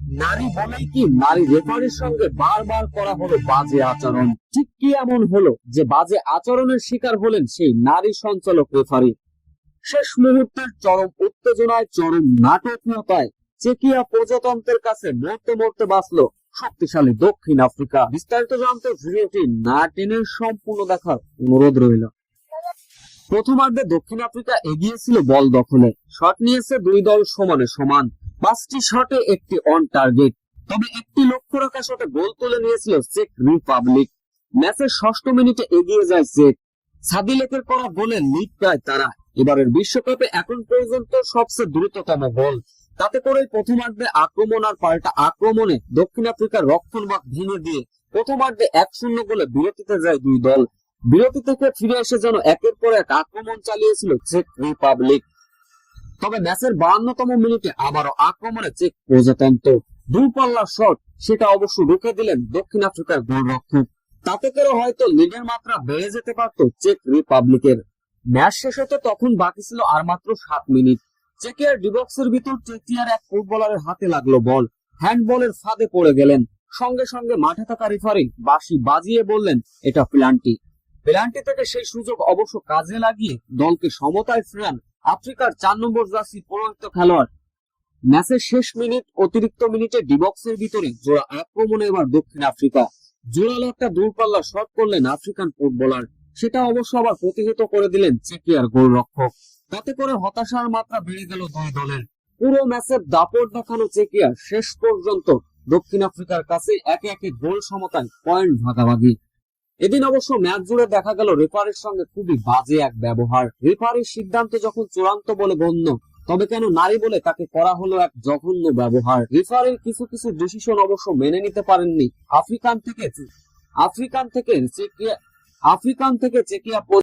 নারী বলেই কি নারী রেফারির সঙ্গে বারবার করা হলো বাজে আচরণ। ঠিক কি এমন হলো যে বাজে আচরণের শিকার হলেন সেই নারী সঞ্চালক রেফারি? শেষ মুহূর্তের চরম উত্তেজনায়, চরম নাটকীয়তায় চেকিয়া প্রজাতন্ত্রের কাছে মরতে মরতে বাঁচলো শক্তিশালী দক্ষিণ আফ্রিকা। বিস্তারিত জানতে ভিডিওটি না টেনে সম্পূর্ণ দেখার অনুরোধ রইল। প্রথমার্ধে দক্ষিণ আফ্রিকা এগিয়ে ছিল বল দখলে, শট নিয়েছে দুই দল সমানে সমান, 5টি শটে একটি অন টার্গেট। তবে একটি লক্ষ্য রাখা শটে গোল তুলে নিয়েছিল চেক রিপাবলিক। ম্যাচের 6ষ্ঠ মিনিটে এগিয়ে যায় চেক। সাদিলেকের করা গোলে লিড পায় তারা। এবারের বিশ্বকাপে এখন পর্যন্ত সবচেয়ে দ্রুততম গোল। তাতে করে প্রথমার্ধে আক্রমণ আর পাল্টা আক্রমণে দক্ষিণ আফ্রিকার রক্ষণভাগ ভেঙে দিয়ে প্রথমার্ধে 1-0 গোলে বিরতিতে যায় দুই দল। বিরতি থেকে ফিরে এসে যেন একের পর এক আক্রমণ চালিয়েছিল চেক রিপাবলিক। তবে ম্যাচের 52তম মিনিটে আবারও আক্রমণে চেক প্রজাতন্ত্র। দূরপাল্লার শট, সেটা অবশ্য রুখে দিলেন দক্ষিণ আফ্রিকার গোলরক্ষক। তাতে করে হয়তো লিডের মাত্রা বেড়ে যেতে পারত চেক রিপাবলিকের। ম্যাচ শেষ হতে তখন বাকি ছিল আর মাত্র 7 মিনিট। চেকিয়ার ডিবক্সের ভিতর চেকিয়ার এক ফুটবলারের হাতে লাগলো বল। হ্যান্ডবলের ফাঁদে পড়ে গেলেন। সঙ্গে সঙ্গে মাঠে থাকা রেফারি বাঁশি বাজিয়ে বললেন এটা পেনাল্টি। পেনাল্টি থেকে সেই সুযোগ অবশ্য কাজে লাগিয়ে দলকে সমতায় ফেরান আফ্রিকার 4 নম্বর জার্সি পরিহিত খেলোয়াড়। ম্যাচের শেষ মিনিট, অতিরিক্ত মিনিটে ডিবক্সের ভিতরে জোড়া আক্রমণে এবার দক্ষিণ আফ্রিকা। জোরালো একটা দূরপাল্লা শট করলেন আফ্রিকান ফুটবলার। সেটা অবশ্য আবার প্রতিহত করে দিলেন চেকিয়ার গোলরক্ষক। তাতে করে হতাশার মাত্রা বেড়ে গেল দুই দলের। পুরো ম্যাচের দাপট দেখানো চেকিয়া শেষ পর্যন্ত দক্ষিণ আফ্রিকার কাছে একে একে গোল সমতায় পয়েন্ট ভাগাভাগি। এদিন অবশ্য ম্যাচ জুড়ে দেখা গেল রেফারির সঙ্গে খুবই বাজে এক ব্যবহার। রেফারির সিদ্ধান্ত যখন চূড়ান্ত বলে গণ্য, তবে কেন নারী বলে তাকে করা হলো এক জঘন্য ব্যবহার। রেফারির কিছু কিছু ডিসিশন অবশ্য মেনে নিতে পারেননি আফ্রিকান থেকে চেকিয়া